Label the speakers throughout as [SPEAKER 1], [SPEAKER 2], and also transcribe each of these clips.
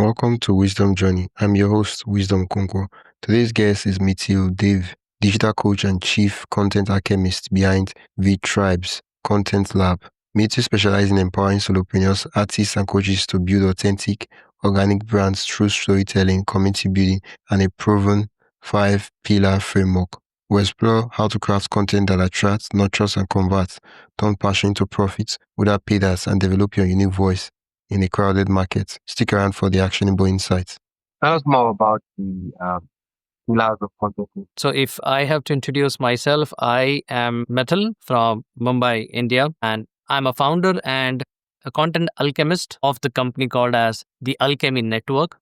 [SPEAKER 1] welcome to Wisdom Journey. I'm your host, Wisdom Kunko. Today's guest is Mithyll Dave, digital coach and chief content alchemist behind V Tribes Content Lab. Mithyll specializes in empowering solopreneurs, artists, and coaches to build authentic, organic brands through storytelling, community building, and a proven 5-pillar framework. We explore how to craft content that attracts, nurtures, and converts, turn passion into profits without paid ads, and develop your unique voice in a crowded market. Stick around for the actionable insights.
[SPEAKER 2] Tell us more about the pillars of content.
[SPEAKER 3] So if I have to introduce myself, I am Mithyll from Mumbai, India, and I'm a founder and a content alchemist of the company called as the Alchemy Network.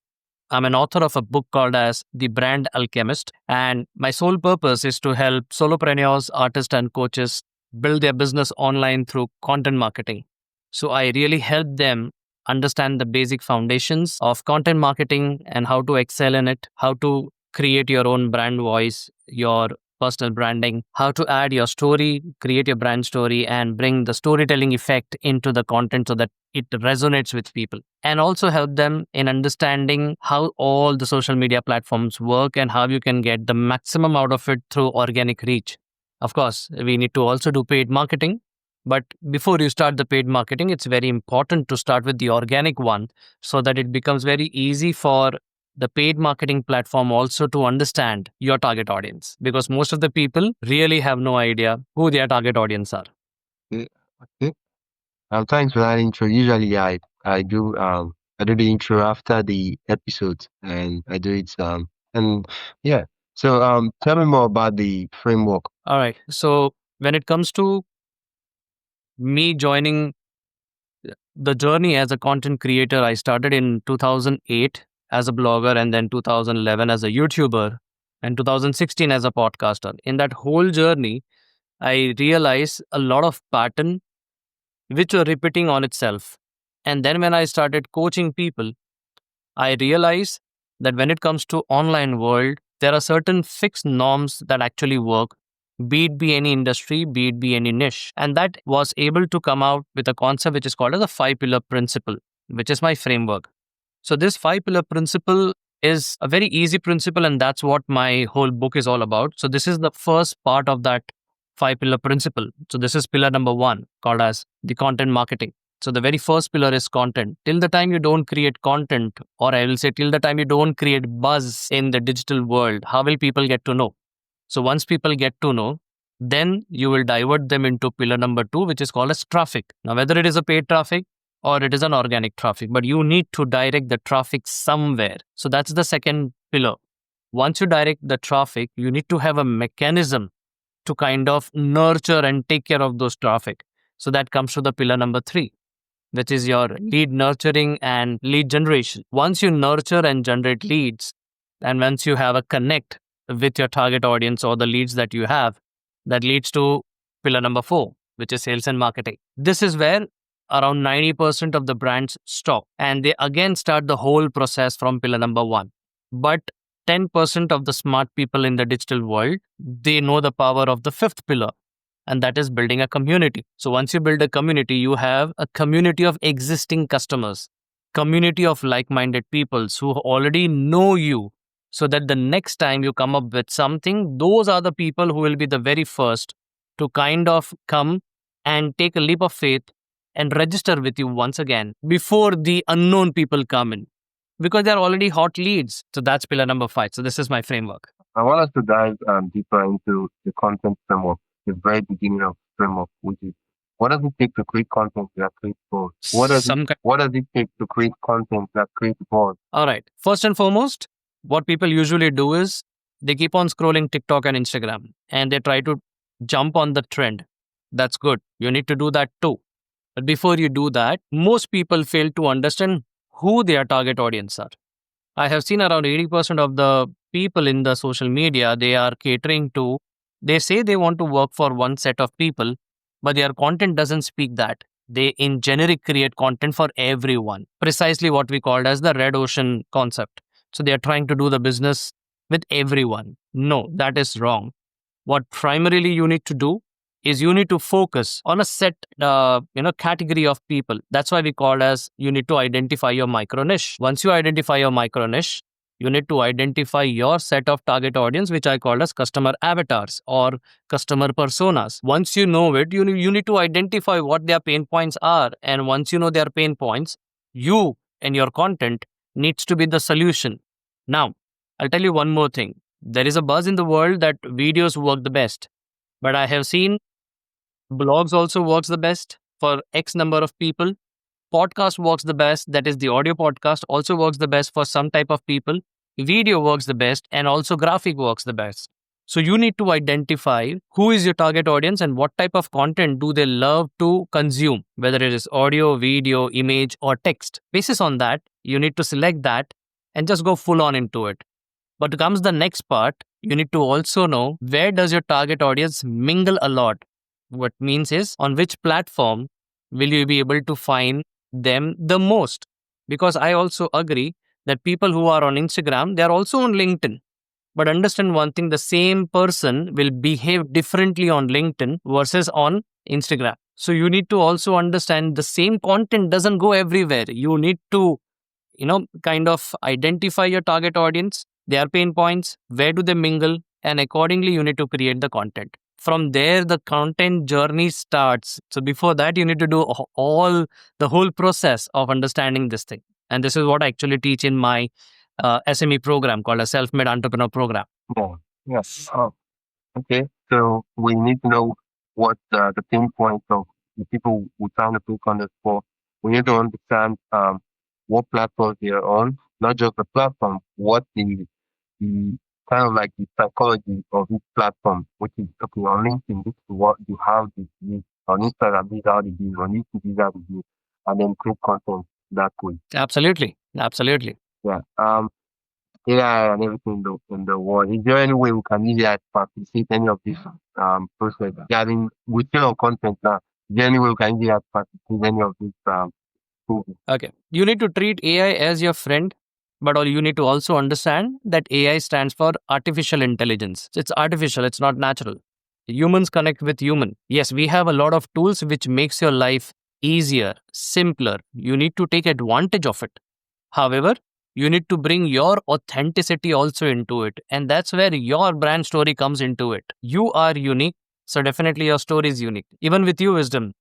[SPEAKER 3] I'm an author of a book called as The Brand Alchemist, and my sole purpose is to help solopreneurs, artists, and coaches build their business online through content marketing. So I really help them understand the basic foundations of content marketing and how to excel in it, how to create your own brand voice, your personal branding, how to add your story, create your brand story, and bring the storytelling effect into the content so that it resonates with people. And also help them in understanding how all the social media platforms work and how you can get the maximum out of it through organic reach. Of course, we need to also do paid marketing. But before you start the paid marketing, it's very important to start with the organic one so that it becomes very easy for the paid marketing platform also to understand your target audience, because most of the people really have no idea who their target audience are.
[SPEAKER 2] Okay. Thanks for that intro. Usually, I do the intro after the episode, and I do it and yeah. So tell me more about the framework.
[SPEAKER 3] All right. So when it comes to me joining the journey as a content creator, I started in 2008 as a blogger, and then 2011 as a YouTuber, and 2016 as a podcaster. In that whole journey, I realized a lot of pattern which were repeating on itself. And then when I started coaching people, I realized that when it comes to online world, there are certain fixed norms that actually work, be it be any industry, be it be any niche. And that was able to come out with a concept which is called as the 5-pillar principle, which is my framework. So this 5-pillar principle is a very easy principle, and that's what my whole book is all about. So this is the first part of that 5-pillar principle. So this is pillar number 1, called as the content marketing. So the very first pillar is content. Till the time you don't create content, or I will say till the time you don't create buzz in the digital world, how will people get to know? So once people get to know, then you will divert them into pillar number 2, which is called as traffic. Now, whether it is a paid traffic or it is an organic traffic, but you need to direct the traffic somewhere. So that's the second pillar. Once you direct the traffic, you need to have a mechanism to kind of nurture and take care of those traffic. So that comes to the pillar number 3, which is your lead nurturing and lead generation. Once you nurture and generate leads, and once you have a connect with your target audience or the leads that you have, that leads to pillar number 4, which is sales and marketing. This is where around 90% of the brands stop, and they again start the whole process from pillar number 1. But 10% of the smart people in the digital world, they know the power of the 5th pillar, and that is building a community. So once you build a community, you have a community of existing customers, community of like-minded peoples who already know you, so that the next time you come up with something, those are the people who will be the very first to kind of come and take a leap of faith and register with you once again before the unknown people come in, because they're already hot leads. So that's pillar number 5. So this is my framework.
[SPEAKER 2] I want us to dive deeper into the content framework, the very beginning of framework, which is what does it take to create content that creates buzz? What does it take to create content that creates buzz?
[SPEAKER 3] All right. First and foremost, what people usually do is they keep on scrolling TikTok and Instagram, and they try to jump on the trend. That's good. You need to do that too. But before you do that, most people fail to understand who their target audience are. I have seen around 80% of the people in the social media, they are catering to, they say they want to work for one set of people, but their content doesn't speak that. They in generic create content for everyone. Precisely what we called as the red ocean concept. So they are trying to do the business with everyone. No, that is wrong. What primarily you need to do is you need to focus on a set category of people. That's why we call as you need to identify your micro niche. Once you identify your micro niche, you need to identify your set of target audience, which I call as customer avatars or customer personas. Once you know it, you need to identify what their pain points are. And once you know their pain points, you and your content needs to be the solution. Now, I'll tell you one more thing. There is a buzz in the world that videos work the best, but I have seen blogs also works the best for X number of people. Podcast works the best, that is the audio podcast also works the best for some type of people. Video works the best, and also graphic works the best. So you need to identify who is your target audience and what type of content do they love to consume, whether it is audio, video, image, or text. Basis on that, you need to select that and just go full on into it. But comes the next part, you need to also know where does your target audience mingle a lot. What means is on which platform will you be able to find them the most? Because I also agree that people who are on Instagram, they are also on LinkedIn. But understand one thing, the same person will behave differently on LinkedIn versus on Instagram. So you need to also understand the same content doesn't go everywhere. You need to kind of identify your target audience, their pain points, where do they mingle, and accordingly, you need to create the content. From there, the content journey starts. So before that, you need to do the whole process of understanding this thing. And this is what I actually teach in my SME program called a Self-Made Entrepreneur Program.
[SPEAKER 2] Yeah. Yes. Okay. So we need to know what the pain points of the people we trying to put on this for. We need to understand what platforms they are on, not just the platform, what the kind of like the psychology of each platform, which is okay on LinkedIn, this is what you have this on Instagram, these are the views, on YouTube, these are the views, and then create content that way.
[SPEAKER 3] Absolutely. Absolutely.
[SPEAKER 2] Yeah. AI and everything in the world. Is there any way we can use AI to facilitate any of this process? Yeah, I mean, we're still on content now. Is there any way we can use AI to facilitate any of this process?
[SPEAKER 3] Okay. You need to treat AI as your friend, but you need to also understand that AI stands for artificial intelligence. It's artificial, it's not natural. Humans connect with human. Yes, we have a lot of tools which makes your life easier, simpler. You need to take advantage of it. However, you need to bring your authenticity also into it. And that's where your brand story comes into it. You are unique. So definitely your story is unique. Even with you, Wisdom,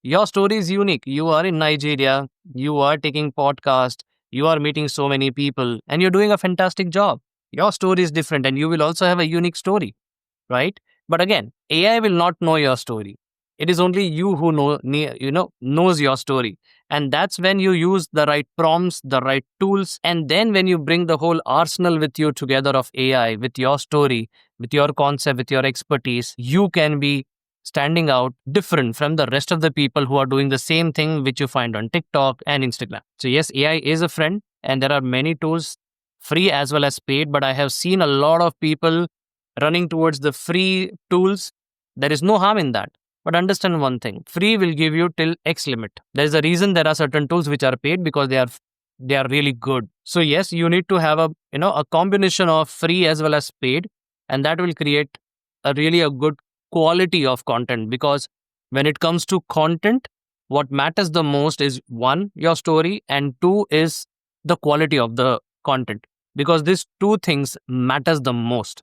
[SPEAKER 3] your story is unique. You are in Nigeria, you are taking podcast, you are meeting so many people, and you're doing a fantastic job. Your story is different, and you will also have a unique story, right? But again, AI will not know your story. It is only you who knows your story. And that's when you use the right prompts, the right tools. And then when you bring the whole arsenal with you together of AI, with your story, with your concept, with your expertise, you can be standing out different from the rest of the people who are doing the same thing which you find on TikTok and Instagram. So yes, AI is a friend, and there are many tools, free as well as paid, but I have seen a lot of people running towards the free tools. There is no harm in that. But understand one thing, free will give you till X limit. There is a reason there are certain tools which are paid because they are really good. So yes, you need to have a combination of free as well as paid, and that will create a good quality of content. Because when it comes to content, what matters the most is one, your story, and two is the quality of the content, because these two things matters the most.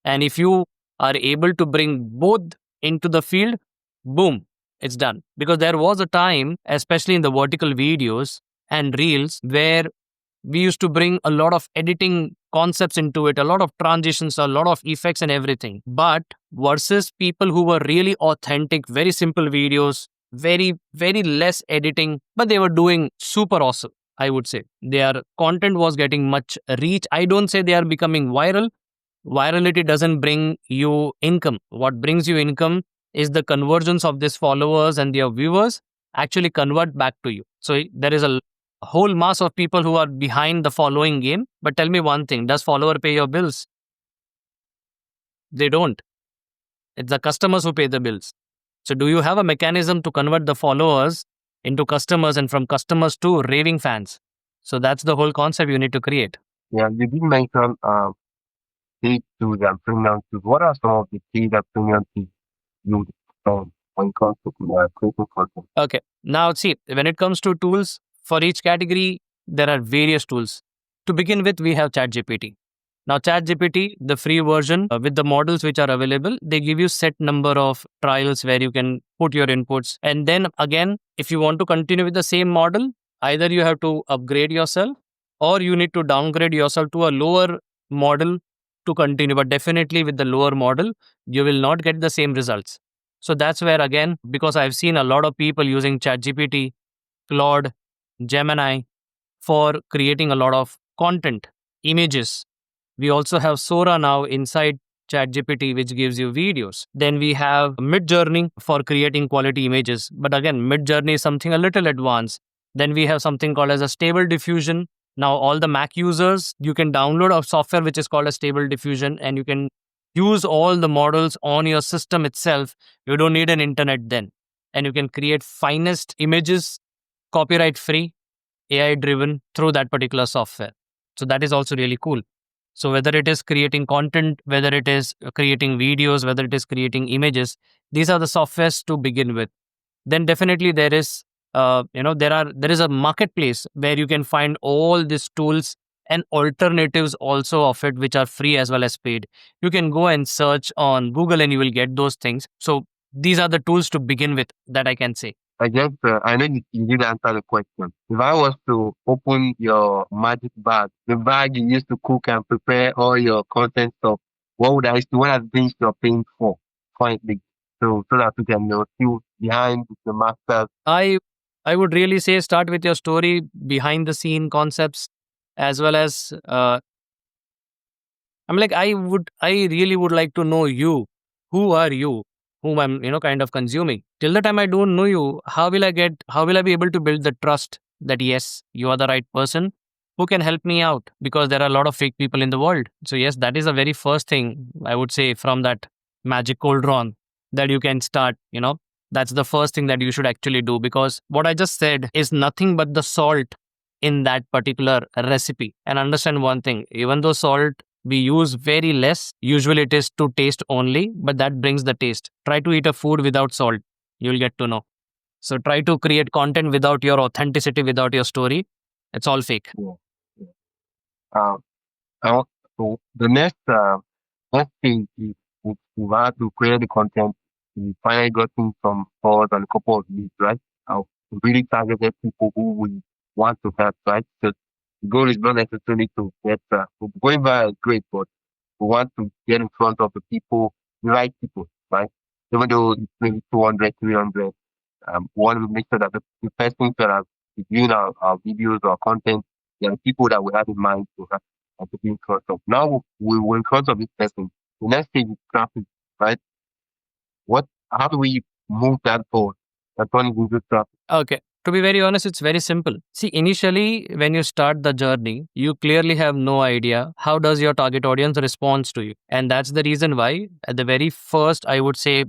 [SPEAKER 3] And if you are able to bring both into the field, boom, it's done. Because there was a time, especially in the vertical videos and reels, where we used to bring a lot of editing concepts into it, a lot of transitions, a lot of effects and everything. But versus people who were really authentic, very simple videos, very, very less editing, but they were doing super awesome, I would say. Their content was getting much reach. I don't say they are becoming viral. Virality doesn't bring you income. What brings you income is the convergence of these followers and their viewers actually convert back to you. So there is a whole mass of people who are behind the following game. But tell me one thing, does follower pay your bills? They don't. It's the customers who pay the bills. So do you have a mechanism to convert the followers into customers and from customers to raving fans? So that's the whole concept you need to create.
[SPEAKER 2] Yeah, you did mention paid tools and premium tools. What are some of the paid and premium tools you when it comes to creating content.
[SPEAKER 3] Okay. Now, see, when it comes to tools, for each category, there are various tools. To begin with, we have ChatGPT. Now, ChatGPT, the free version with the models which are available, they give you set number of trials where you can put your inputs. And then again, if you want to continue with the same model, either you have to upgrade yourself or you need to downgrade yourself to a lower model to continue. But definitely with the lower model, you will not get the same results. So that's where again, because I've seen a lot of people using ChatGPT, Claude, Gemini for creating a lot of content, images. We also have Sora now inside ChatGPT, which gives you videos. Then we have Midjourney for creating quality images. But again, Midjourney is something a little advanced. Then we have something called as a Stable Diffusion. Now, all the Mac users, you can download a software which is called a Stable Diffusion, and you can use all the models on your system itself. You don't need an internet then. And you can create finest images, copyright free, AI driven through that particular software. So that is also really cool. So whether it is creating content, whether it is creating videos, whether it is creating images, these are the softwares to begin with. Then definitely there is, there is a marketplace where you can find all these tools and alternatives also of it, which are free as well as paid. You can go and search on Google and you will get those things. So these are the tools to begin with that I can say.
[SPEAKER 2] I guess I know you did answer the question. If I was to open your magic bag, the bag you used to cook and prepare all your content stuff, what would I do? What are the things you're paying for currently? So that we can see behind the masters.
[SPEAKER 3] I would really say start with your story, behind the scene concepts, as well as I really would like to know you. Who are you? Whom I'm, kind of consuming. Till the time I don't know you, how will I be able to build the trust that yes, you are the right person who can help me out? Because there are a lot of fake people in the world. So yes, that is the very first thing I would say from that magic cauldron that you can start, that's the first thing that you should actually do, because what I just said is nothing but the salt in that particular recipe. And understand one thing, even though salt we use very less, usually it is to taste only, but that brings the taste. Try to eat a food without salt, you'll get to know. So try to create content without your authenticity, without your story. It's all fake.
[SPEAKER 2] Yeah. Yeah. Uh, so the next thing is we have to create the content. We finally got things from us and a couple of leads, right? We really targeted people who we want to help, right? So the goal is not necessarily to get going by is great, but we want to get in front of the people, the right people, right? Even though it's maybe 200, 300, we want to make sure that the persons that are viewing our videos or content, they are people that we have in mind to have to be in front of. Now we were in front of this person. The next thing is traffic, right? How do we move that forward? That turn it into traffic.
[SPEAKER 3] Okay. To be very honest, it's very simple. See, initially, when you start the journey, you clearly have no idea how does your target audience responds to you. And that's the reason why at the very first, I would say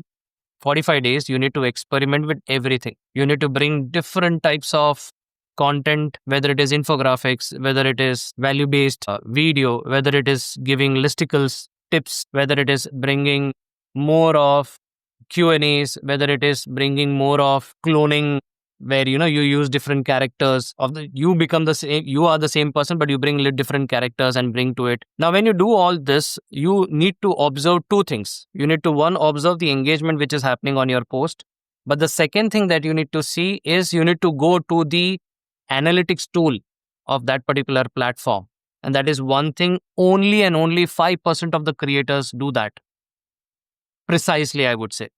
[SPEAKER 3] 45 days, you need to experiment with everything. You need to bring different types of content, whether it is infographics, whether it is value based video, whether it is giving listicles tips, whether it is bringing more of Q&As, whether it is bringing more of cloning where you use different characters of the you become the same, you are the same person but you bring different characters and bring to it. Now when you do all this, you need to observe two things. You need to one observe the engagement which is happening on your post, but the second thing that you need to see is you need to go to the analytics tool of that particular platform, and that is one thing only and only 5% of the creators do that precisely, I would say.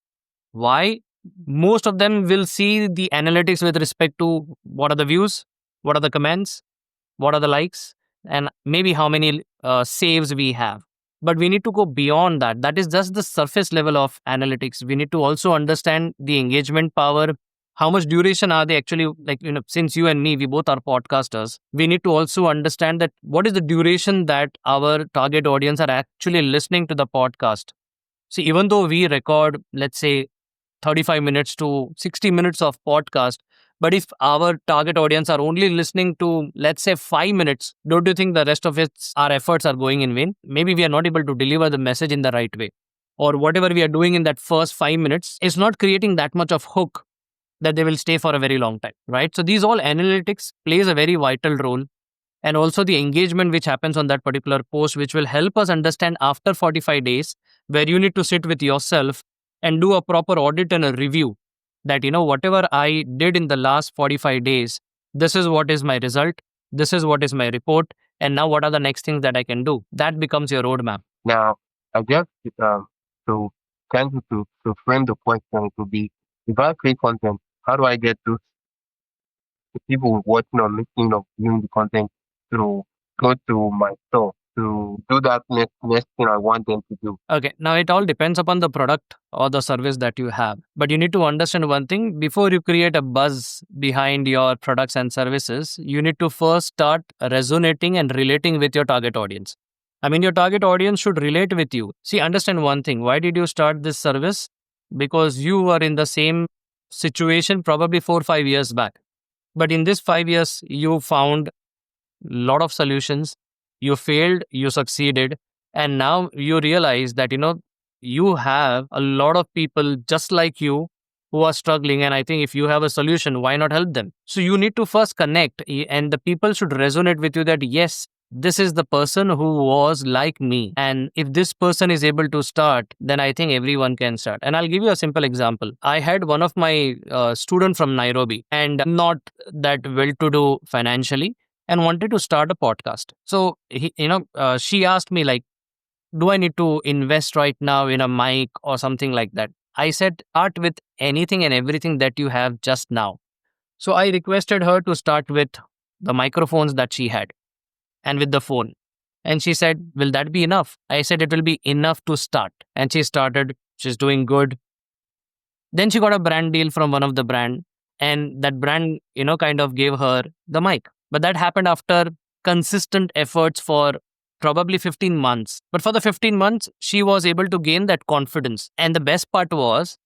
[SPEAKER 3] Why? Most of them will see the analytics with respect to what are the views, what are the comments, what are the likes, and maybe how many saves we have. But we need to go beyond that. That is just the surface level of analytics. We need to also understand the engagement power. How much duration are they actually, like, since you and me, we both are podcasters, we need to also understand that what is the duration that our target audience are actually listening to the podcast. See, even though we record, let's say, 35 minutes to 60 minutes of podcast, but if our target audience are only listening to, let's say, 5 minutes, don't you think the rest of our efforts are going in vain? Maybe we are not able to deliver the message in the right way. or whatever we are doing in that first 5 minutes is not creating that much of hook that they will stay for a very long time, right? So these all analytics plays a very vital role, and also the engagement which happens on that particular post, which will help us understand after 45 days, where you need to sit with yourself and do a proper audit and a review that, whatever I did in the last 45 days, this is what is my result, this is what is my report, and now what are the next things that I can do. That becomes your roadmap.
[SPEAKER 2] Now, I guess to to frame the question, it would be, if I create content, how do I get to the people watching or listening or viewing the content to go to my store to do that next thing I want them to do?
[SPEAKER 3] Okay, now it all depends upon the product or the service that you have. But you need to understand one thing: before you create a buzz behind your products and services, you need to first start resonating and relating with your target audience. I mean, your target audience should relate with you. See, understand one thing: why did you start this service? Because you were in the same situation probably 4 or 5 years back. But in this 5 years, you found lot of solutions, you failed, you succeeded, and now you realize that you have a lot of people just like you who are struggling, and I think if you have a solution, why not help them? So you need to first connect, and the people should resonate with you that yes, this is the person who was like me, and if this person is able to start, then I think everyone can start. And I'll give you a simple example. I had one of my student from Nairobi, and not that well to do financially, and wanted to start a podcast. So she asked me, like, do I need to invest right now in a mic or something like that? I said, start with anything and everything that you have just now. So I requested her to start with the microphones that she had and with the phone. And she said, will that be enough? I said, it will be enough to start. And she started. She's doing good. Then she got a brand deal from one of the brand, and that brand, kind of gave her the mic. But that happened after consistent efforts for probably 15 months. But for the 15 months, she was able to gain that confidence. And the best part was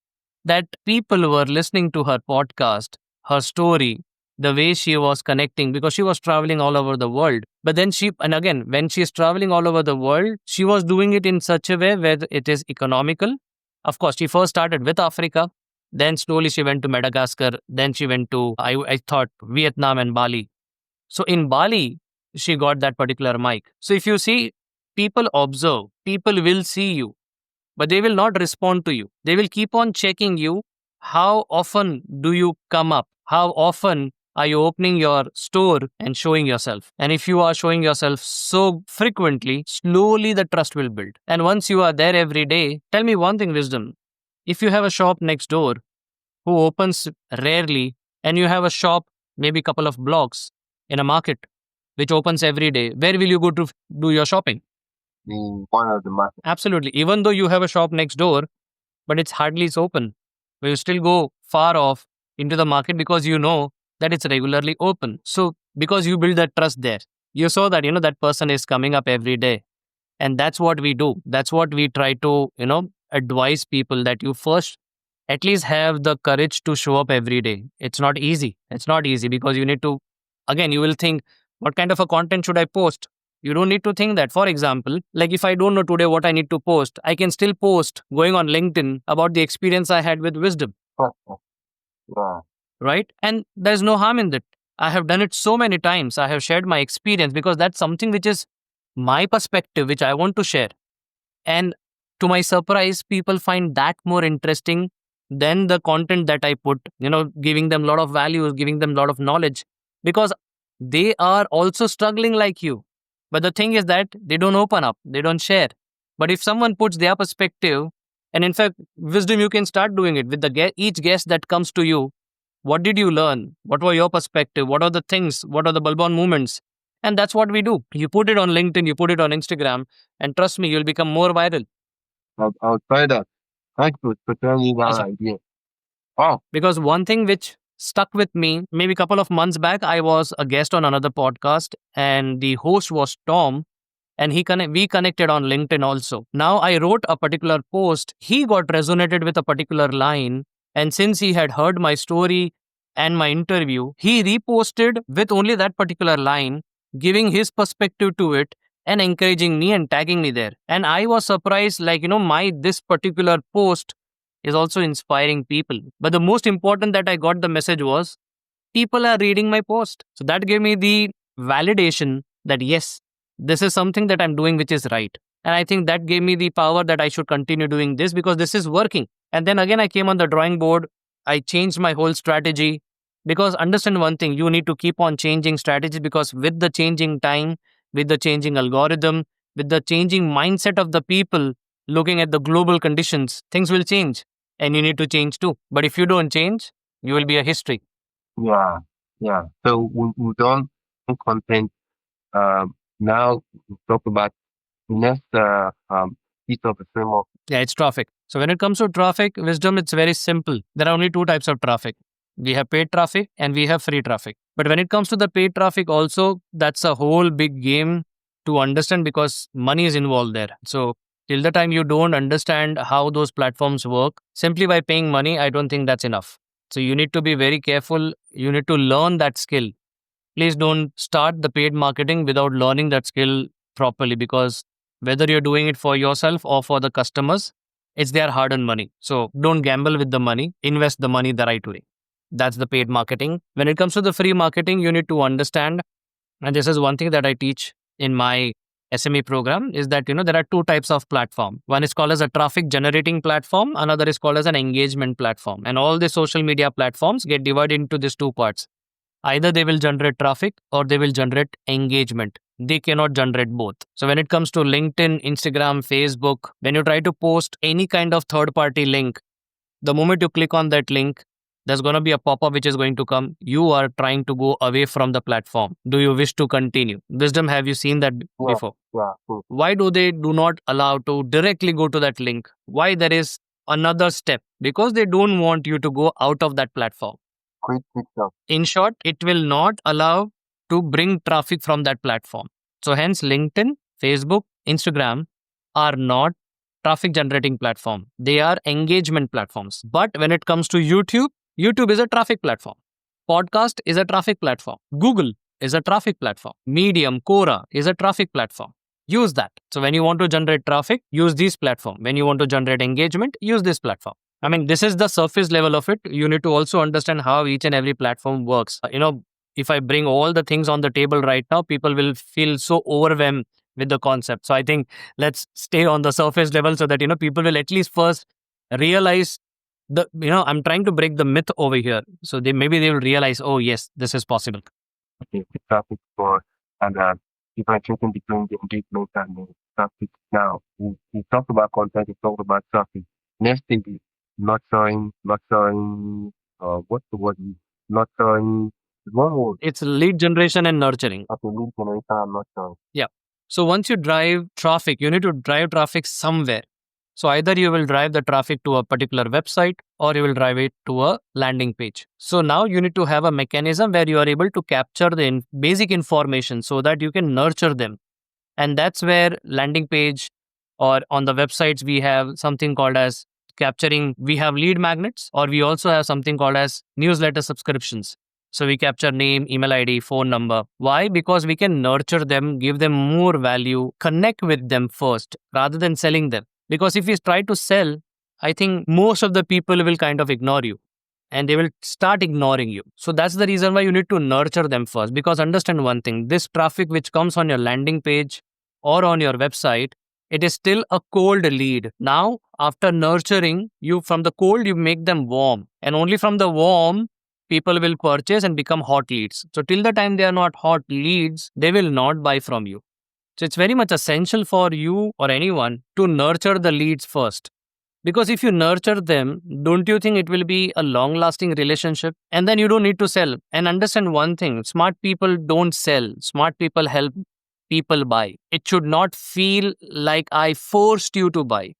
[SPEAKER 3] that people were listening to her podcast, her story, the way she was connecting, because she was traveling all over the world. But then and again, when she is traveling all over the world, she was doing it in such a way where it is economical. Of course, she first started with Africa. Then slowly she went to Madagascar. Then she went to, I thought, Vietnam and Bali. So in Bali, she got that particular mic. So if you see, people observe, people will see you, but they will not respond to you. They will keep on checking you. How often do you come up? How often are you opening your store and showing yourself? And if you are showing yourself so frequently, slowly the trust will build. And once you are there every day, tell me one thing, Wisdom. If you have a shop next door who opens rarely, and you have a shop maybe a couple of blocks in a market which opens every day, where will you go to do your shopping?
[SPEAKER 2] In one of the markets.
[SPEAKER 3] Absolutely. Even though you have a shop next door, but it's hardly is open, but you still go far off into the market because you know that it's regularly open. So because you build that trust there, you saw that that person is coming up every day. And that's what we do. That's what we try to advise people, that you first at least have the courage to show up every day. It's not easy. It's not easy because you need to, again, you will think, what kind of a content should I post? You don't need to think that. For example, like if I don't know today what I need to post, I can still post going on LinkedIn about the experience I had with Wisdom.
[SPEAKER 2] Yeah.
[SPEAKER 3] Right? And there's no harm in that. I have done it so many times. I have shared my experience because that's something which is my perspective, which I want to share. And to my surprise, people find that more interesting than the content that I put, giving them a lot of values, giving them a lot of knowledge, because they are also struggling like you. But the thing is that they don't open up, they don't share. But if someone puts their perspective, and in fact, Wisdom, you can start doing it with each guest that comes to you. What did you learn? What were your perspective? What are the things? What are the bulb-on moments? And that's what we do. You put it on LinkedIn, you put it on Instagram, and trust me, you'll become more viral.
[SPEAKER 2] I'll try that. Thank you for telling me that
[SPEAKER 3] Awesome.
[SPEAKER 2] idea. Wow.
[SPEAKER 3] Because one thing which stuck with me, maybe a couple of months back, I was a guest on another podcast, and the host was Tom, and we connected on LinkedIn also. Now I wrote a particular post. He got resonated with a particular line, and since he had heard my story and my interview, he reposted with only that particular line, giving his perspective to it, and encouraging me and tagging me there. And I was surprised, like, my this particular post is also inspiring people. But the most important that I got the message was people are reading my post. So that gave me the validation that yes, this is something that I'm doing which is right. And I think that gave me the power that I should continue doing this because this is working. And then again, I came on the drawing board. I changed my whole strategy because understand one thing, you need to keep on changing strategy because with the changing time, with the changing algorithm, with the changing mindset of the people looking at the global conditions, things will change and you need to change too. But if you don't change, you will be a history.
[SPEAKER 2] Yeah, yeah. So we done content. Now we talk about the next piece of the framework.
[SPEAKER 3] Yeah, it's traffic. So when it comes to traffic, wisdom, it's very simple. There are only two types of traffic. We have paid traffic and we have free traffic. But when it comes to the paid traffic also, that's a whole big game to understand because money is involved there. So till the time you don't understand how those platforms work, simply by paying money, I don't think that's enough. So you need to be very careful. You need to learn that skill. Please don't start the paid marketing without learning that skill properly because whether you're doing it for yourself or for the customers, it's their hard earned money. So don't gamble with the money, invest the money the right way. That's the paid marketing. When it comes to the free marketing, you need to understand, and this is one thing that I teach in my SME program, is that there are two types of platform. One is called as a traffic generating platform, another is called as an engagement platform. And all the social media platforms get divided into these two parts. Either they will generate traffic or they will generate engagement. They cannot generate both. So when it comes to LinkedIn, Instagram, Facebook, when you try to post any kind of third party link, the moment you click on that link, there's going to be a pop-up which is going to come. You are trying to go away from the platform. Do you wish to continue? Wisdom, have you seen that
[SPEAKER 2] Yeah,
[SPEAKER 3] before?
[SPEAKER 2] yeah. Cool.
[SPEAKER 3] Why do not allow to directly go to that link? Why there is another step? Because they don't want you to go out of that platform.
[SPEAKER 2] Quick stuff.
[SPEAKER 3] In short, it will not allow to bring traffic from that platform. So hence LinkedIn, Facebook, Instagram are not traffic generating platform. They are engagement platforms. But when it comes to YouTube, YouTube is a traffic platform. Podcast is a traffic platform. Google is a traffic platform. Medium, Quora is a traffic platform. Use that. So when you want to generate traffic, use this platform. When you want to generate engagement, use this platform. I mean, this is the surface level of it. You need to also understand how each and every platform works. If I bring all the things on the table right now, people will feel so overwhelmed with the concept. So I think let's stay on the surface level so that, people will at least first realize I'm trying to break the myth over here. So they will realize, oh yes, this is possible.
[SPEAKER 2] Okay, the traffic for and differentiating between the engagement and the traffic. Now we talked about content, we talked about traffic. Next thing is nurturing. What's the word? Nurturing. One word.
[SPEAKER 3] It's lead generation and nurturing.
[SPEAKER 2] Okay, lead generation and nurturing.
[SPEAKER 3] Yeah. So once you drive traffic, you need to drive traffic somewhere. So either you will drive the traffic to a particular website or you will drive it to a landing page. So now you need to have a mechanism where you are able to capture the basic information so that you can nurture them. And that's where landing page or on the websites, we have something called as capturing, we have lead magnets, or we also have something called as newsletter subscriptions. So we capture name, email ID, phone number. Why? Because we can nurture them, give them more value, connect with them first rather than selling them. Because if you try to sell, I think most of the people will kind of ignore you and they will start ignoring you. So that's the reason why you need to nurture them first. Because understand one thing, this traffic which comes on your landing page or on your website, it is still a cold lead. Now, after nurturing you from the cold, you make them warm. And only from the warm, people will purchase and become hot leads. So till the time they are not hot leads, they will not buy from you. So it's very much essential for you or anyone to nurture the leads first. Because if you nurture them, don't you think it will be a long lasting relationship? And then you don't need to sell. And understand one thing, smart people don't sell, smart people help people buy. It should not feel like I forced you to buy.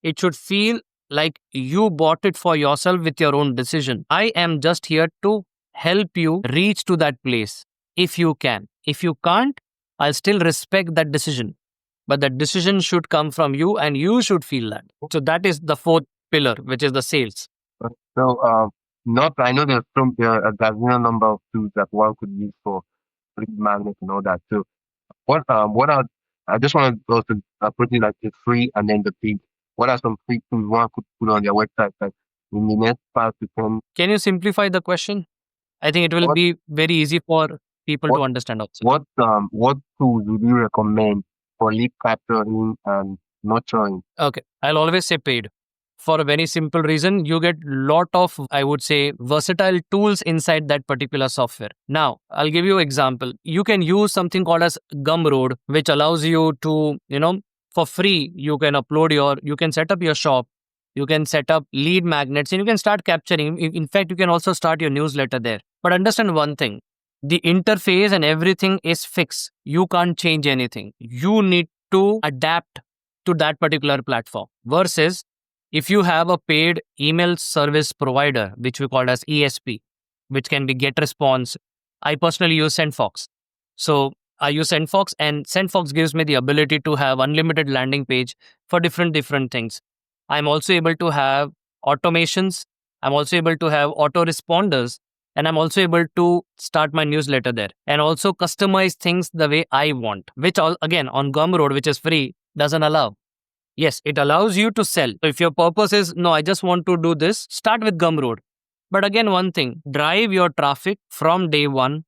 [SPEAKER 3] It should feel like you bought it for yourself with your own decision. I am just here to help you reach to that place if you can. If you can't, I'll still respect that decision. But that decision should come from you and you should feel that. So that is the fourth pillar, which is the sales.
[SPEAKER 2] So not I know there are a gazillion number of tools that one could use for lead magnets and all that. So what are I just want to also put in like the free and then the paid. What are some free things one could put on their website? Like in the next 5 to 10,
[SPEAKER 3] Can you simplify the question? I think it will
[SPEAKER 2] what
[SPEAKER 3] be very easy for people
[SPEAKER 2] what
[SPEAKER 3] to understand also.
[SPEAKER 2] what tools would you recommend for lead capturing and nurturing?
[SPEAKER 3] Okay, I'll always say paid. For a very simple reason, you get lot of, I would say, versatile tools inside that particular software. Now, I'll give you example. You can use something called as Gumroad, which allows you to, for free, you can set up your shop, you can set up lead magnets, and you can start capturing. In fact, you can also start your newsletter there. But understand one thing, the interface and everything is fixed. You can't change anything. You need to adapt to that particular platform. Versus if you have a paid email service provider, which we call as ESP, which can be GetResponse. I personally use SendFox. So I use SendFox, and SendFox gives me the ability to have unlimited landing page for different things. I'm also able to have automations. I'm also able to have autoresponders, and I'm also able to start my newsletter there and also customize things the way I want, which all again on Gumroad, which is free, doesn't allow. Yes, it allows you to sell. So if your purpose is, no, I just want to do this, start with Gumroad. But again, one thing, drive your traffic from day one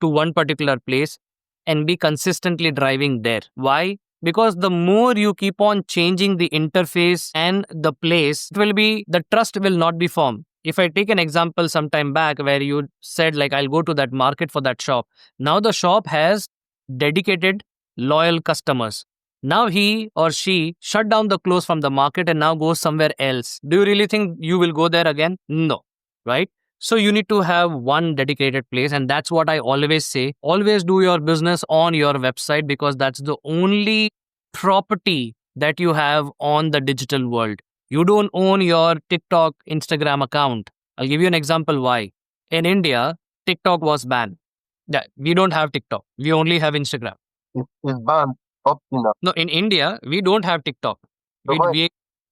[SPEAKER 3] to one particular place and be consistently driving there. Why? Because the more you keep on changing the interface and the place, the trust will not be formed. If I take an example some time back where you said, like, I'll go to that market for that shop. Now the shop has dedicated loyal customers. Now he or she shut down the clothes from the market and now goes somewhere else. Do you really think you will go there again? No, right? So you need to have one dedicated place, and that's what I always say. Always do your business on your website because that's the only property that you have on the digital world. You don't own your TikTok, Instagram account. I'll give you an example why. In India, TikTok was banned. Yeah, we don't have TikTok. We only have Instagram.
[SPEAKER 2] It's banned up to now.
[SPEAKER 3] No, in India, we don't have TikTok.
[SPEAKER 2] So,
[SPEAKER 3] We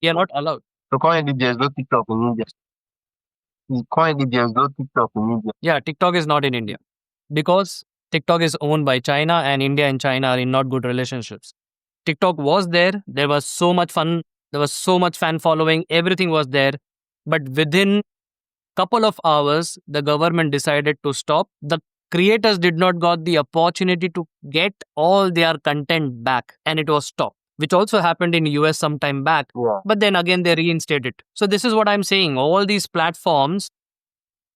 [SPEAKER 3] are not allowed.
[SPEAKER 2] so currently there's no TikTok in India. Currently there's no TikTok in India.
[SPEAKER 3] Yeah, TikTok is not in India because TikTok is owned by China, and India and China are in not good relationships. TikTok was there. There was so much fun. There was so much fan following. Everything was there. But within couple of hours, the government decided to stop. The creators did not got the opportunity to get all their content back, and it was stopped, which also happened in US some time back.
[SPEAKER 2] Yeah.
[SPEAKER 3] But then again, they reinstated. So this is what I'm saying. All these platforms,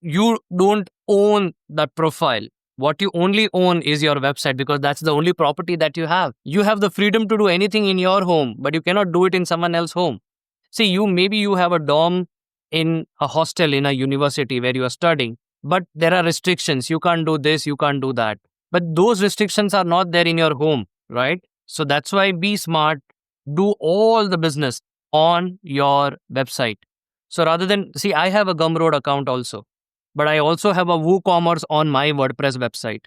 [SPEAKER 3] you don't own that profile. What you only own is your website because that's the only property that you have. You have the freedom to do anything in your home, but you cannot do it in someone else's home. See, maybe you have a dorm in a hostel in a university where you are studying, but there are restrictions. You can't do this, you can't do that. But those restrictions are not there in your home, right? So that's why be smart, do all the business on your website. So rather than, see, I have a Gumroad account also, but I also have a WooCommerce on my WordPress website.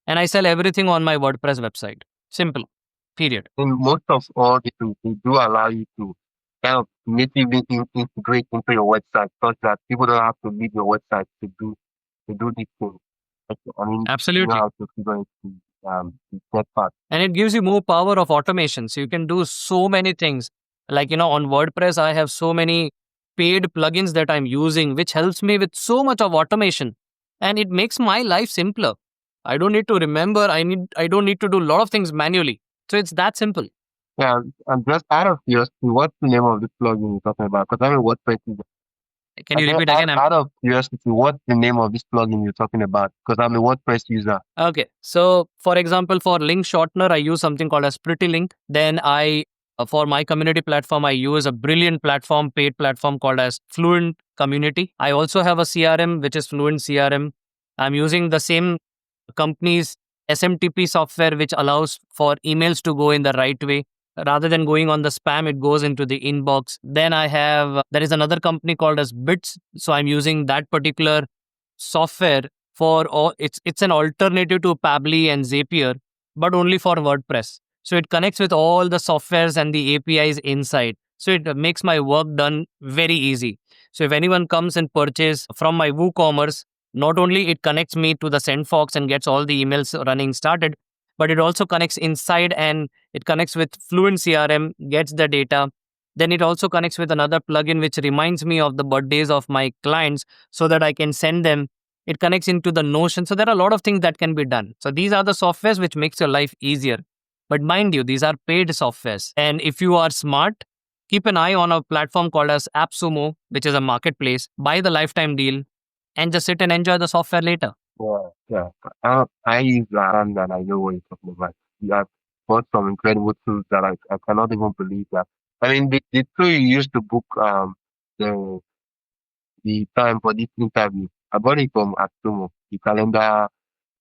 [SPEAKER 3] And I sell everything on my WordPress website. Simple. Period.
[SPEAKER 2] In most of all the tools, they do allow you to kind of natively integrate into your website such that people don't have to leave your website to do these things. I mean,
[SPEAKER 3] Absolutely.
[SPEAKER 2] you know how to figure into that part.
[SPEAKER 3] And it gives you more power of automation. So you can do so many things. Like, on WordPress, I have so many paid plugins that I'm using, which helps me with so much of automation. And it makes my life simpler. I don't need to remember. I don't need to do a lot of things manually. So it's that simple.
[SPEAKER 2] Yeah, and just out of curiosity, what's the name of this plugin you're talking about? Because I'm a WordPress user.
[SPEAKER 3] Can you repeat again?
[SPEAKER 2] Out of curiosity, what's the name of this plugin you're talking about? Because I'm a WordPress user.
[SPEAKER 3] Okay. So, for example, for link shortener, I use something called as Pretty Link. Then for my community platform, I use a brilliant platform, paid platform called as Fluent Community. I also have a CRM, which is Fluent CRM. I'm using the same company's SMTP software, which allows for emails to go in the right way. Rather than going on the spam, it goes into the inbox. Then there is another company called as Bits. So I'm using that particular software for all. It's an alternative to Pabbly and Zapier, but only for WordPress. So it connects with all the softwares and the APIs inside. So it makes my work done very easy. So if anyone comes and purchase from my WooCommerce, not only it connects me to the SendFox and gets all the emails running started, but it also connects inside and It connects with Fluent CRM, gets the data. Then it also connects with another plugin which reminds me of the birthdays of my clients so that I can send them. It connects into the Notion. So there are a lot of things that can be done. So these are the softwares which makes your life easier. But mind you, these are paid softwares. And if you are smart, keep an eye on a platform called as AppSumo, which is a marketplace. Buy the lifetime deal and just sit and enjoy the software later.
[SPEAKER 2] Yeah, yeah. I use and I know what you're talking about. You have bought some incredible tools that I cannot even believe that. I mean, the tool you used to book the the time for this interview, I bought it from Asumo, the calendar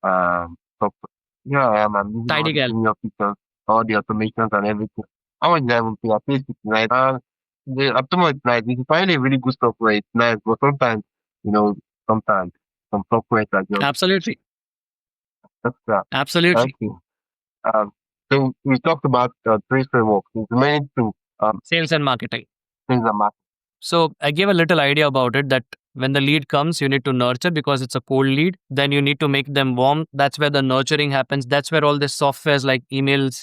[SPEAKER 2] software. Yeah, I'm using all
[SPEAKER 3] Tidy
[SPEAKER 2] the
[SPEAKER 3] gal.
[SPEAKER 2] senior features, all the automations and everything. How much did I even pay? I paid 69. The Asumo is nice. If you find a really good software, it's nice, but sometimes, you know, sometimes some software are just
[SPEAKER 3] Absolutely.
[SPEAKER 2] that's that.
[SPEAKER 3] Absolutely.
[SPEAKER 2] Okay. Um, so we talked about three frameworks. There's many two
[SPEAKER 3] Sales and marketing.
[SPEAKER 2] things that matter.
[SPEAKER 3] So I gave a little idea about it that when the lead comes, you need to nurture because it's a cold lead. Then you need to make them warm. That's where the nurturing happens. That's where all this softwares like emails,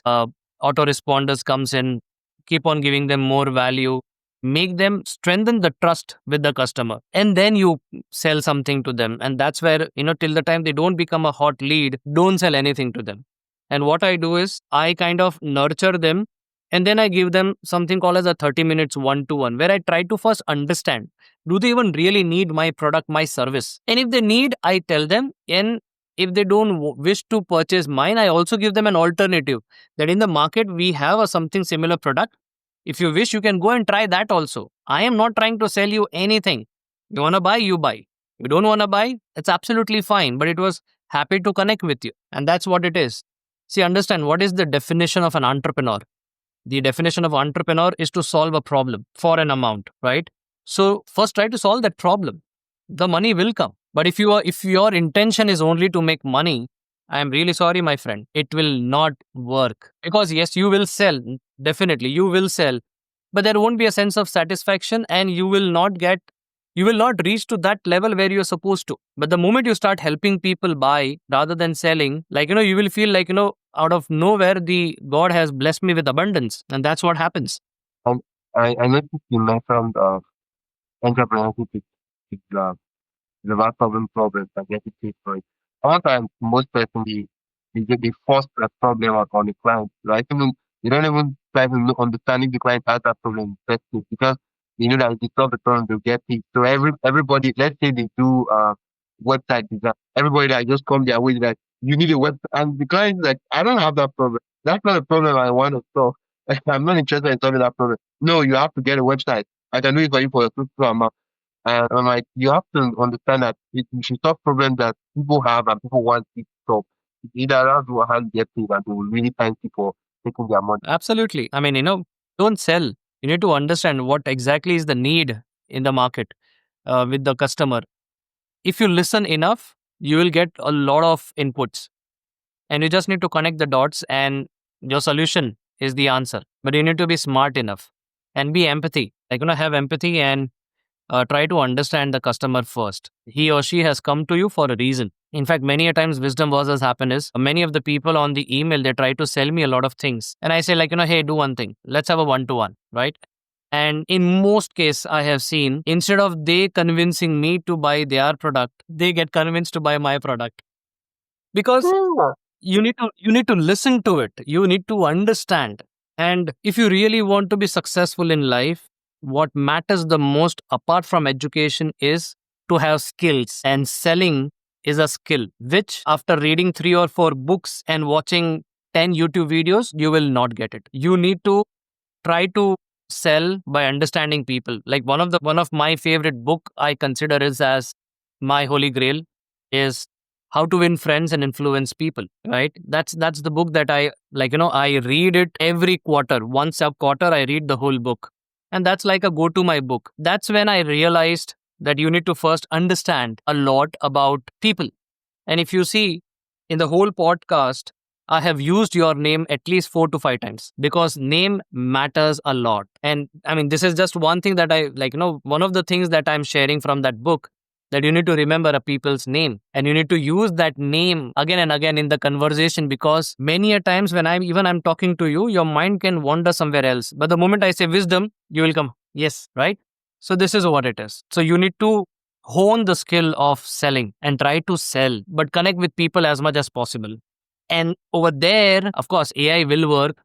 [SPEAKER 3] autoresponders comes in. Keep on giving them more value. Make them strengthen the trust with the customer. And then you sell something to them. And that's where, till the time they don't become a hot lead, don't sell anything to them. And what I do is I kind of nurture them and then I give them something called as a 30 minutes one-to-one, where I try to first understand, do they even really need my product, my service? And if they need, I tell them. And if they don't wish to purchase mine, I also give them an alternative that in the market, we have a something similar product. If you wish, you can go and try that also. I am not trying to sell you anything. You want to buy, you buy. You don't want to buy, it's absolutely fine. But it was happy to connect with you. And that's what it is. See, understand what is the definition of an entrepreneur? The definition of entrepreneur is to solve a problem for an amount, right? So first try to solve that problem. The money will come. But if your intention is only to make money, I am really sorry, my friend. It will not work. Because yes, you will sell. Definitely, you will sell. But there won't be a sense of satisfaction and you will not reach to that level where you're supposed to. But the moment you start helping people buy rather than selling, you will feel like, out of nowhere, the God has blessed me with abundance. And that's what happens.
[SPEAKER 2] And I noticed you mentioned entrepreneurship is the about solving problems and getting paid for it. Sometimes most person they force that problem on the client, right? Even you don't even try to look understanding the client has that problem in the first place because you know that if you solve the problem they'll get paid. So everybody, let's say they do website design, everybody that just come their way that you need a website and the client is like, I don't have that problem. That's not a problem I want to solve. I'm not interested in solving that problem. No, you have to get a website. I can do it for you for a simple amount. And I'm like, you have to understand that you should solve problems that people have and people want it to solve. Either that's what how you get paid and they will really thank you for taking their money.
[SPEAKER 3] Absolutely. I mean, don't sell. You need to understand what exactly is the need in the market with the customer. If you listen enough, you will get a lot of inputs. And you just need to connect the dots and your solution is the answer. But you need to be smart enough and be empathy. Have empathy and try to understand the customer first. He or she has come to you for a reason. In fact, many a times wisdom versus happiness, many of the people on the email, they try to sell me a lot of things. And I say hey, do one thing. Let's have a one-to-one, right? And in most cases, I have seen, instead of they convincing me to buy their product, they get convinced to buy my product. Because
[SPEAKER 2] Yeah.
[SPEAKER 3] you need to listen to it. You need to understand. And if you really want to be successful in life, what matters the most apart from education is to have skills. And selling is a skill, which after reading 3 or 4 books and watching 10 YouTube videos, you will not get it. You need to try to sell by understanding people. Like one of my favorite book I consider is as my holy grail is How to Win Friends and Influence People, right? That's the book that I I read it every quarter. Once a quarter I read the whole book. And that's like a go to my book. That's when I realized that you need to first understand a lot about people. And if you see in the whole podcast, I have used your name at least 4 to 5 times because name matters a lot. And I mean, this is just one thing that I one of the things that I'm sharing from that book that you need to remember a people's name, and you need to use that name again and again in the conversation, because many a times when I'm talking to you, your mind can wander somewhere else. But the moment I say wisdom, you will come, yes, right? So this is what it is. So you need to hone the skill of selling and try to sell, but connect with people as much as possible. And over there, of course, AI will work.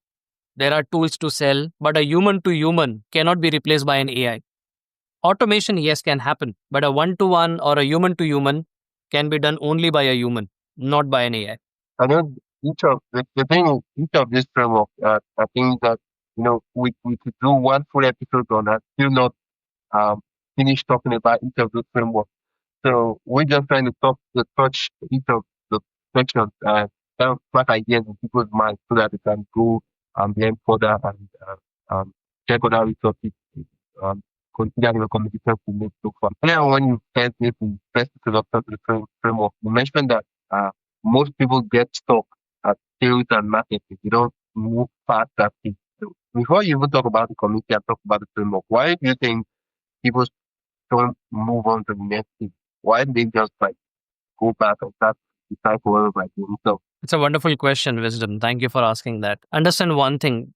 [SPEAKER 3] There are tools to sell, but a human to human cannot be replaced by an AI. Automation, yes, can happen, but a one to one or a human to human can be done only by a human, not by an AI.
[SPEAKER 2] I know each of the thing is each of this framework. I think that we could do one full episode on that, still not um finish talking about each of those frameworks. So we're just trying to touch each of the sections and kind of put ideas in people's minds so that they can go learn further and check other resources. Um, Consider the communication to make so far. Now, when you first need to first introduction to the framework, you mentioned that most people get stuck at sales and marketing. You don't move past that thing. So before you even talk about the community and talk about the framework, why do you think people don't move on to the next thing? Why do they just like go back and start the cycle over by themselves?
[SPEAKER 3] It's a wonderful question, Wisdom. Thank you for asking that. Understand one thing.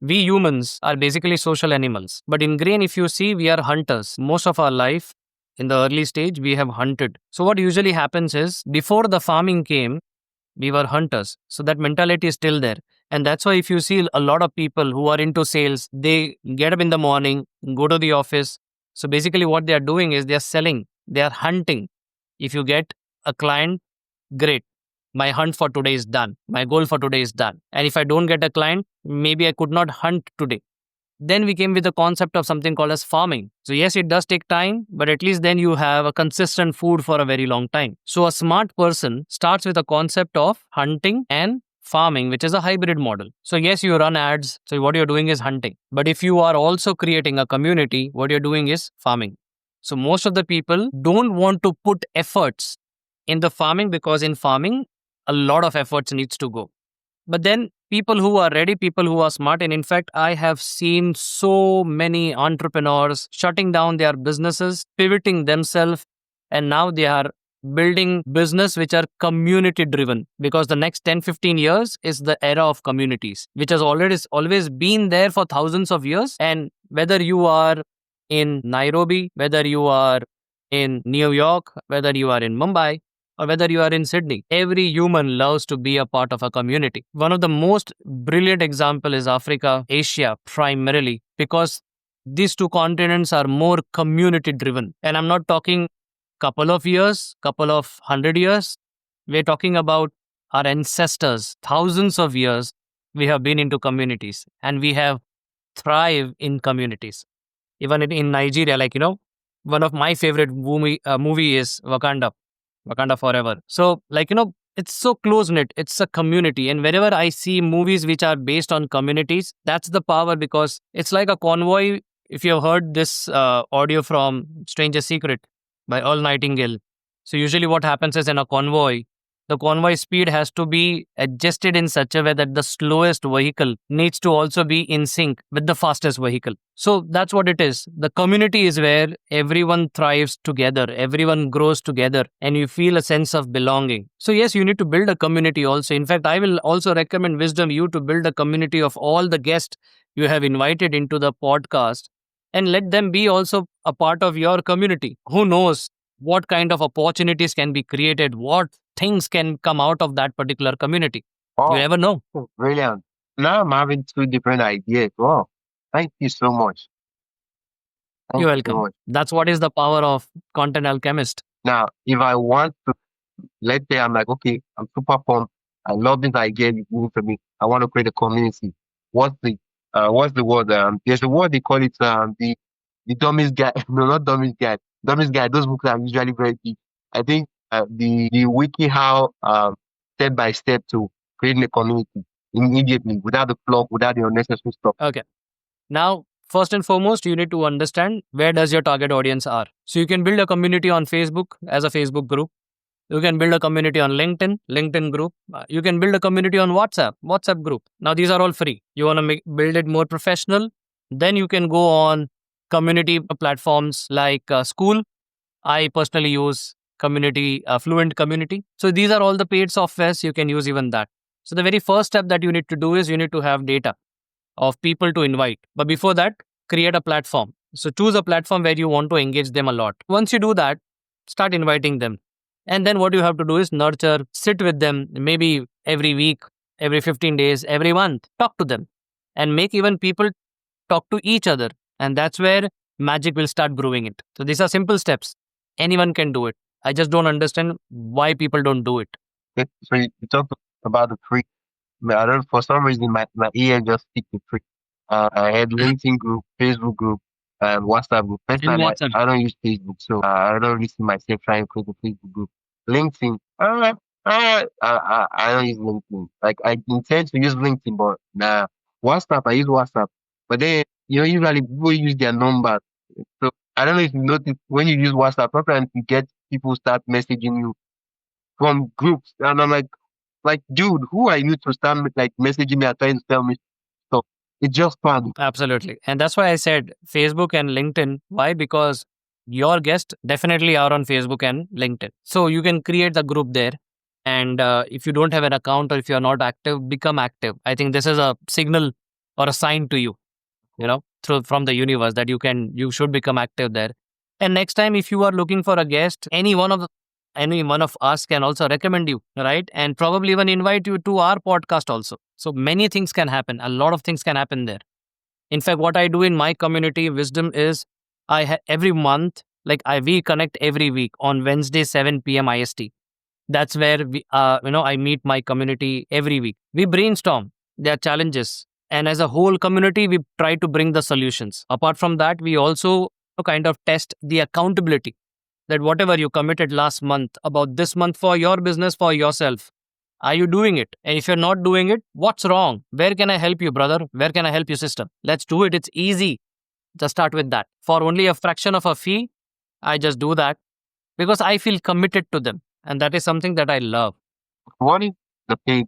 [SPEAKER 3] We humans are basically social animals. But in grain, if you see, we are hunters. Most of our life in the early stage, we have hunted. So what usually happens is, before the farming came, we were hunters. So that mentality is still there. And that's why if you see a lot of people who are into sales, they get up in the morning, go to the office. So basically what they are doing is they are selling, they are hunting. If you get a client, great. My hunt for today is done. My goal for today is done. And if I don't get a client, maybe I could not hunt today. Then we came with the concept of something called as farming. So yes, it does take time, but at least then you have a consistent food for a very long time. So a smart person starts with a concept of hunting and farming, which is a hybrid model. So yes, you run ads. So what you're doing is hunting. But if you are also creating a community, what you're doing is farming. So most of the people don't want to put efforts in the farming, because in farming, a lot of efforts needs to go. But then people who are ready, people who are smart, and in fact, I have seen so many entrepreneurs shutting down their businesses, pivoting themselves, and now they are building business which are community driven, because the next 10, 15 years is the era of communities, which has already always been there for thousands of years. And whether you are in Nairobi, whether you are in New York, whether you are in Mumbai, or whether you are in Sydney, every human loves to be a part of a community. One of the most brilliant example is Africa, Asia primarily, because these two continents are more community driven. And I'm not talking couple of years, couple of 100 years. We're talking about our ancestors, thousands of years. We have been into communities and we have thrived in communities. Even in Nigeria, one of my favorite movie is Wakanda Forever. So, it's so close knit. It's a community. And whenever I see movies which are based on communities, that's the power, because it's like a convoy. If you've heard this audio from Stranger Secret by Earl Nightingale. So, usually what happens is, in a convoy, the convoy speed has to be adjusted in such a way that the slowest vehicle needs to also be in sync with the fastest vehicle. So that's what it is. The community is where everyone thrives together, everyone grows together, and you feel a sense of belonging. So yes, you need to build a community also. In fact, I will also recommend Wisdom you to build a community of all the guests you have invited into the podcast, and let them be also a part of your community. Who knows what kind of opportunities can be created, what things can come out of that particular community. You
[SPEAKER 2] Oh,
[SPEAKER 3] never know.
[SPEAKER 2] brilliant. Now I'm having two different ideas. Wow. Thank you so much. Thank
[SPEAKER 3] You're
[SPEAKER 2] you so
[SPEAKER 3] welcome.
[SPEAKER 2] much.
[SPEAKER 3] That's what is the power of content alchemist.
[SPEAKER 2] Now, if I want to, let's say I'm like, okay, I'm super pumped. I love this idea you're giving to me. I want to create a community. What's the word? There's a word they call it, the dumbest guy. No, not dumbest guy. Dumbest guy. Those books are usually very deep. I think the wiki how step by step to creating a community immediately without the plug, without the unnecessary stuff.
[SPEAKER 3] Okay. Now, first and foremost, you need to understand where does your target audience are. So you can build a community on Facebook as a Facebook group. You can build a community on LinkedIn group. You can build a community on WhatsApp group. Now these are all free. You want to build it more professional, then you can go on community platforms like School. I personally use community, Fluent Community. So these are all the paid softwares. You can use even that. So the very first step that you need to do is you need to have data of people to invite. But before that, create a platform. So choose a platform where you want to engage them a lot. Once you do that, start inviting them. And then what you have to do is nurture, sit with them, maybe every week, every 15 days, every month, talk to them and make even people talk to each other. And that's where magic will start brewing it. So these are simple steps. Anyone can do it. I just don't understand why people don't do it.
[SPEAKER 2] Okay, so you talked about the free. I don't, for some reason, my ear just stick to free. I had LinkedIn group, Facebook group, and WhatsApp group. First
[SPEAKER 3] In
[SPEAKER 2] time
[SPEAKER 3] WhatsApp.
[SPEAKER 2] I don't use Facebook, so I don't really see myself trying to create a Facebook group. LinkedIn, I don't use LinkedIn. Like I intend to use LinkedIn, but nah. WhatsApp, I use WhatsApp, but then usually people use their number. So I don't know if you notice when you use WhatsApp, sometimes you get people start messaging you from groups, and I'm like, dude, who are you to start like messaging me and trying to tell me stuff? It's just fun.
[SPEAKER 3] Absolutely. And that's why I said Facebook and LinkedIn. Why? Because your guests definitely are on Facebook and LinkedIn. So you can create the group there. And if you don't have an account or if you're not active, become active. I think this is a signal or a sign to you, through from the universe that you should become active there. And next time, if you are looking for a guest, any one of us can also recommend you, right? And probably even invite you to our podcast also. So many things can happen. A lot of things can happen there. In fact, what I do in my community wisdom is every month, we connect every week on Wednesday 7 p.m. IST. That's where I meet my community every week. We brainstorm their challenges, and as a whole community, we try to bring the solutions. Apart from that, we also kind of test the accountability, that whatever you committed last month about this month for your business, for yourself, are you doing it? And if you're not doing it, what's wrong? Where can I help you, brother? Where can I help you, sister? Let's do it. It's easy. Just start with that. For only a fraction of a fee, I just do that because I feel committed to them. And that is something that I love.
[SPEAKER 2] What is the paid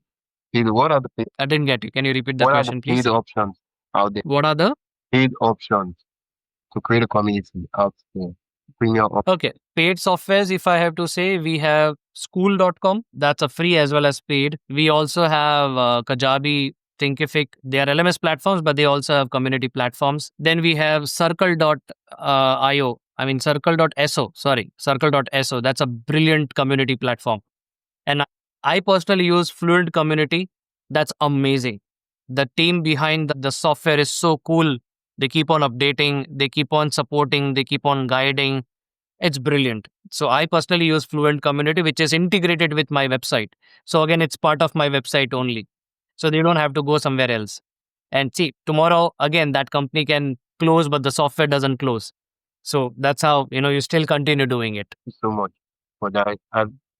[SPEAKER 2] what are the paid
[SPEAKER 3] I didn't get you. Can you repeat the
[SPEAKER 2] what are the
[SPEAKER 3] question,
[SPEAKER 2] paid
[SPEAKER 3] please?
[SPEAKER 2] options out there?
[SPEAKER 3] What are the
[SPEAKER 2] Paid options to create a community out there. Premium
[SPEAKER 3] Okay, paid softwares? If I have to say, we have school.com. That's a free as well as paid. We also have Kajabi, Thinkific. They are LMS platforms, but they also have community platforms. Then we have circle.io. I mean, circle.so. Sorry, circle.so. That's a brilliant community platform. And I personally use Fluent Community. That's amazing. The team behind the software is so cool. They keep on updating, they keep on supporting, they keep on guiding. It's brilliant. So I personally use Fluent Community, which is integrated with my website. So again, it's part of my website only. So they don't have to go somewhere else. And see, tomorrow again that company can close, but the software doesn't close. So that's how you still continue doing it.
[SPEAKER 2] so much for that.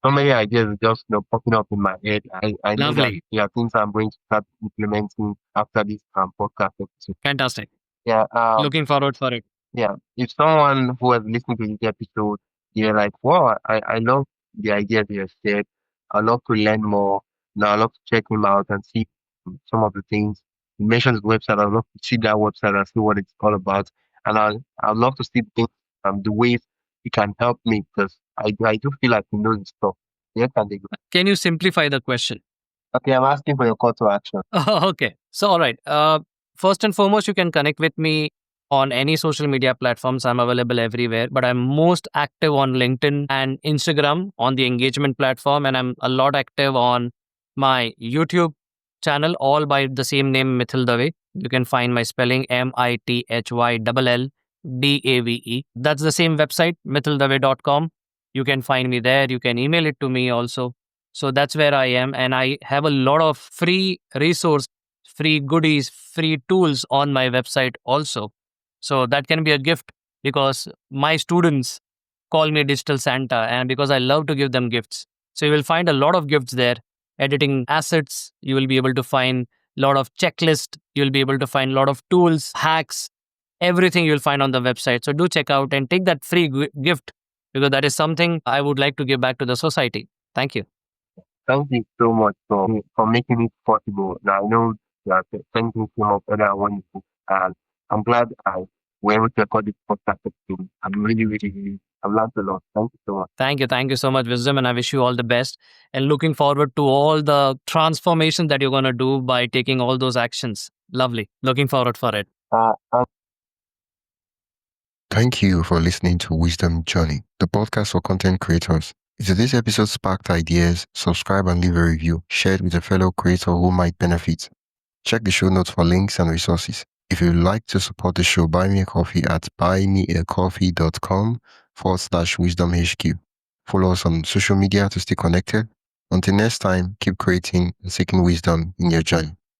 [SPEAKER 2] So many ideas just popping up in my head. I know that
[SPEAKER 3] Lovely.
[SPEAKER 2] things I'm going to start implementing after this podcast episode.
[SPEAKER 3] Fantastic.
[SPEAKER 2] Yeah,
[SPEAKER 3] Looking forward for it.
[SPEAKER 2] yeah. If someone who has listened to this episode, they're like, wow, I love the ideas you have said. I love to learn more. Now I love to check him out and see some of the things. He mentions the website. I'd love to see that website and see what it's all about. And I'd love to see the ways he can help me because I do feel like he knows the stuff. Where can they go?
[SPEAKER 3] Can you simplify the question?
[SPEAKER 2] Okay, I'm asking for your call to action.
[SPEAKER 3] Okay. So, all right. First and foremost, you can connect with me on any social media platforms. I'm available everywhere, but I'm most active on LinkedIn and Instagram on the engagement platform. And I'm a lot active on my YouTube channel, all by the same name, Mithyll Dave. You can find my spelling MITHYLLDAVE. That's the same website, mithyldave.com. You can find me there. You can email it to me also. So that's where I am. And I have a lot of free resource, free goodies, free tools on my website also. So that can be a gift because my students call me Digital Santa and because I love to give them gifts. So you will find a lot of gifts there. Editing assets, you will be able to find a lot of checklist. You'll be able to find a lot of tools, hacks, everything you'll find on the website. So do check out and take that free gift because that is something I would like to give back to the society. Thank you.
[SPEAKER 2] Thank you so much for making it possible. Now I know that thank you so much for that wonderful, and I'm glad I where we record this podcast episode. I'm really, I've learned a lot. Thank you so much.
[SPEAKER 3] Thank you. Thank you so much, Wisdom. And I wish you all the best. And looking forward to all the transformation that you're going to do by taking all those actions. Lovely. Looking forward for it.
[SPEAKER 1] Thank you for listening to Wisdom Journey, the podcast for content creators. If today's episode sparked ideas, subscribe and leave a review. Share it with a fellow creator who might benefit. Check the show notes for links and resources. If you'd like to support the show, buy me a coffee at buymeacoffee.com/wisdomhq. Follow us on social media to stay connected. Until next time, keep creating and seeking wisdom in your journey.